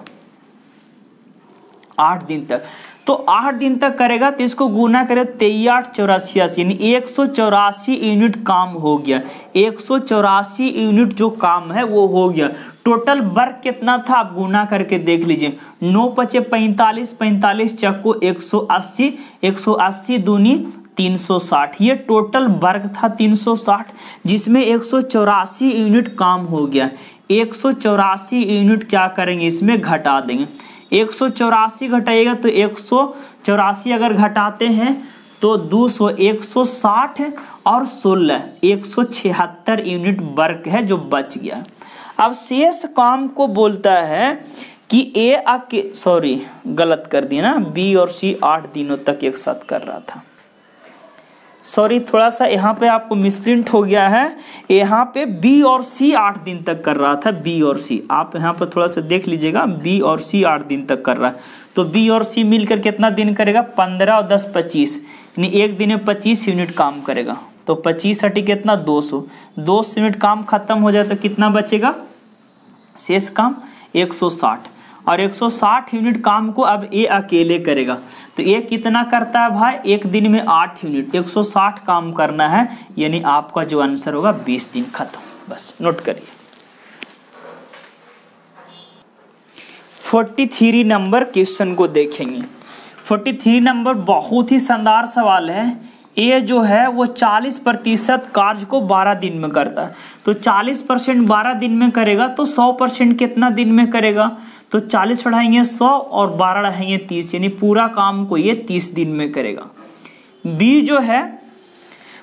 8 दिन तक, तो 8 दिन तक करेगा तो इसको गुना करे 23 8 84 यानी 184 यूनिट काम हो गया। 184 यूनिट जो काम है वो हो गया। टोटल वर्क कितना था आप गुना करके देख लीजिए। 9 पचे 45, 45 चक्को 180, 180 दूनी 360, ये टोटल वर्क था 360, जिसमें 184 यूनिट काम हो गया। 184 यूनिट क्या करेंगे इसमें घटा देंगे। 184 घटाएगा तो 184 अगर घटाते हैं तो 200, 160 और 16, 176 यूनिट वर्क है जो बच गया। अब शेष काम को बोलता है कि सॉरी गलत कर दिया ना, बी और सी 8 दिनों तक एक साथ कर रहा था। सॉरी थोड़ा सा यहाँ पे आपको मिसप्रिंट हो गया है। यहाँ पे बी और सी 8 दिन तक कर रहा था। बी और सी आप यहाँ पर थोड़ा सा देख लीजिएगा, बी और सी 8 दिन तक कर रहा है। तो बी और सी मिलकर कितना दिन करेगा? 15 और 10 25, यानी एक दिन में 25 यूनिट काम करेगा। तो 25 हटी कितना? 200। 200 यूनिट काम खत्म हो जाए तो कितना बचेगा शेष काम? 160। और 160 यूनिट काम को अब ए अकेले करेगा। तो ये कितना करता है भाई? एक दिन में 8 यूनिट, 160 काम करना है, यानी आपका जो आंसर होगा 20 दिन खत्म। बस नोट करिए। 43 नंबर क्वेश्चन को देखेंगे। 43 नंबर बहुत ही शानदार सवाल है। ए जो है वो 40% कार्य को 12 दिन में करता है। तो 40% 12 दिन में करेगा तो 100% कितना दिन में करेगा? तो 40 बढ़ाएंगे 100 और 12 बढ़ाएंगे 30, यानी पूरा काम को ये 30 दिन में करेगा। बी जो है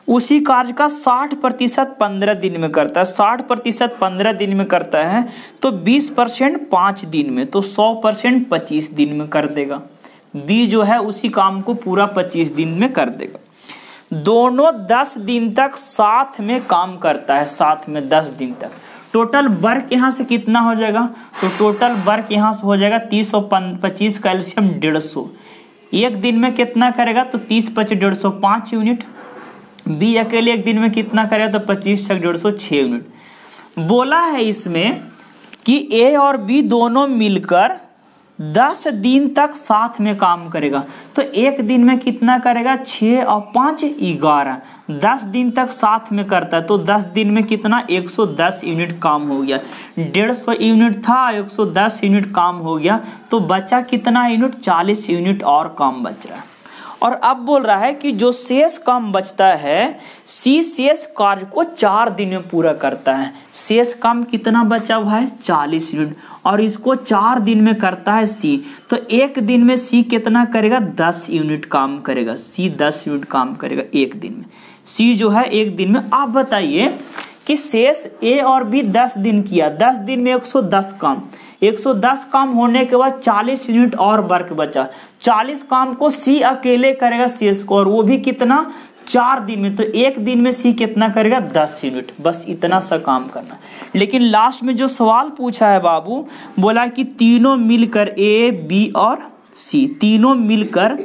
उसी कार्य का 60% 15 दिन में करता है। 60% 15 दिन में करता है तो 20% 5 दिन में, तो 100% 25 दिन में कर देगा। बी जो है उसी काम को पूरा 25 दिन में कर देगा। दोनों 10 दिन तक साथ में काम करता है, साथ में 10 दिन तक। टोटल वर्क यहाँ से कितना हो जाएगा? तो टोटल वर्क यहाँ से हो जाएगा 30 और 25 कैल्शियम 150। एक दिन में कितना करेगा? तो 30 5 150 5 यूनिट। बी अकेले एक दिन में कितना करेगा? तो 25 6 150 6 यूनिट। बोला है इसमें कि ए और बी दोनों मिलकर 10 दिन तक साथ में काम करेगा। तो एक दिन में कितना करेगा? 6 और 5 11, 10 दिन तक साथ में करता है। तो 10 दिन में कितना? 110 यूनिट काम हो गया। 150 यूनिट था, 110 यूनिट काम हो गया। तो बचा कितना यूनिट? 40 यूनिट और काम बच रहा है। और अब बोल रहा है कि जो शेष काम बचता है सी शेष कार्य को 4 दिन में पूरा करता है। शेष काम कितना बचा भाई? 40 यूनिट, और इसको 4 दिन में करता है सी। तो एक दिन में सी कितना करेगा? 10 यूनिट काम करेगा। सी 10 यूनिट काम करेगा एक दिन में। सी जो है एक दिन में। आप बताइए कि शेष ए और बी 10 दिन किया, 10 दिन में 110 काम, 110 काम होने के बाद 40 यूनिट और वर्क बचा। 40 काम को सी अकेले करेगा शेष को, और वो भी कितना? 4 दिन में। तो एक दिन में सी कितना करेगा? 10 यूनिट। बस इतना सा काम करना। लेकिन लास्ट में जो सवाल पूछा है बाबू, बोला कि तीनों मिलकर ए बी और सी तीनों मिलकर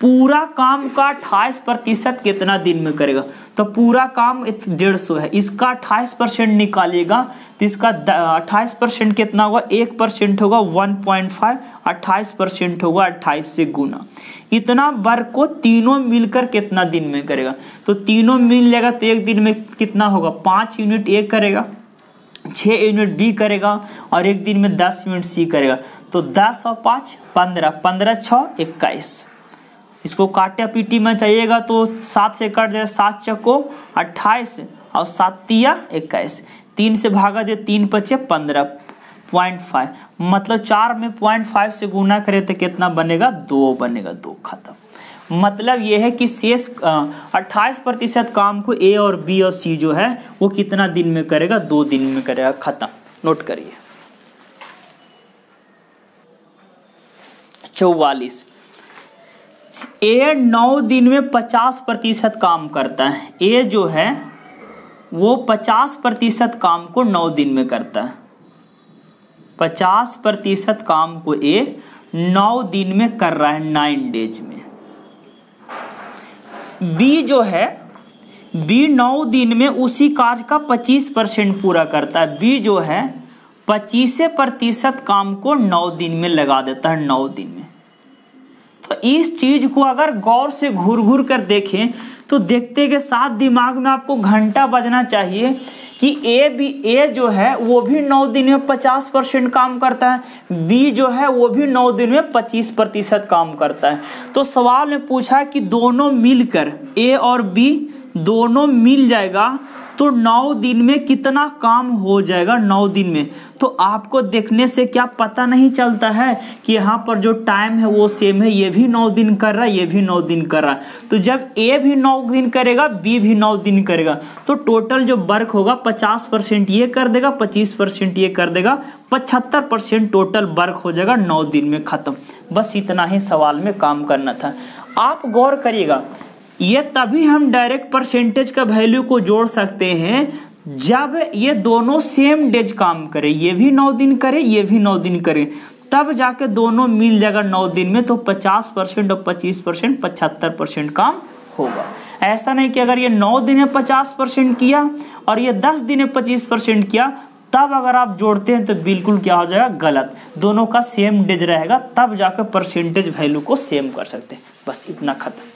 पूरा काम का 28% कितना दिन में करेगा? तो पूरा काम 150 है, इसका 28% निकालिएगा तो इसका 28% कितना होगा? 1% होगा 1.5, 28% होगा 28 से गुना। इतना वर्क को तीनों मिलकर कितना दिन में करेगा? तो तीनों मिल जाएगा तो एक दिन में कितना होगा? 5 यूनिट ए करेगा, 6 यूनिट बी करेगा, और एक दिन में 10 यूनिट सी करेगा। तो 10 और 5 15, 15 6 21। इसको काटे पीटी में चाहिएगा तो 7 से कट जाए, 7 चक्को 28 और 7 तिया 21। 3 से भागा दे, 3 5 15.5, मतलब 4 में 0.5 से गुना करे तो कितना बनेगा? 2 बनेगा। 2 खत्म। मतलब ये है कि शेष 28% काम को ए और बी और सी जो है वो कितना दिन में करेगा? 2 दिन में करेगा। खत्म। नोट करिए। 44 ए 9 दिन में 50% काम करता है। ए जो है वो 50% काम को 9 दिन में करता है। 50% काम को ए 9 दिन में कर रहा है, 9 डेज में। बी जो है, बी 9 दिन में उसी कार्य का 25% पूरा करता है। बी जो है 25% काम को 9 दिन में लगा देता है, 9 दिन में। तो इस चीज को अगर गौर से घूर घूर कर देखें तो देखते के साथ दिमाग में आपको घंटा बजना चाहिए कि ए जो है वो भी 9 दिन में 50% काम करता है, बी जो है वो भी 9 दिन में 25% काम करता है। तो सवाल में पूछा कि दोनों मिलकर ए और बी दोनों मिल जाएगा तो 9 दिन में कितना काम हो जाएगा 9 दिन में। तो आपको देखने से क्या पता नहीं चलता है कि यहाँ पर जो टाइम है वो सेम है, ये भी 9 दिन कर रहा है, ये भी 9 दिन कर रहा है। तो जब ए भी 9 दिन करेगा, बी भी 9 दिन करेगा, तो टोटल जो वर्क होगा 50% ये कर देगा, 25% ये कर देगा, 75% टोटल वर्क हो जाएगा 9 दिन में खत्म। बस इतना ही सवाल में काम करना था। आप गौर करिएगा, ये तभी हम डायरेक्ट परसेंटेज का वैल्यू को जोड़ सकते हैं जब ये दोनों सेम डेज काम करें, ये भी 9 दिन करे, ये भी 9 दिन करे, तब जाके दोनों मिल जाएगा 9 दिन में। तो 50% और 25% 75% काम होगा। ऐसा नहीं कि अगर ये 9 दिन में 50% किया और ये 10 दिन में 25% किया, तब अगर आप जोड़ते हैं तो बिल्कुल क्या हो जाएगा, गलत। दोनों का सेम डेज रहेगा, तब जाकर परसेंटेज वैल्यू को सेम कर सकते हैं। बस इतना खत्म।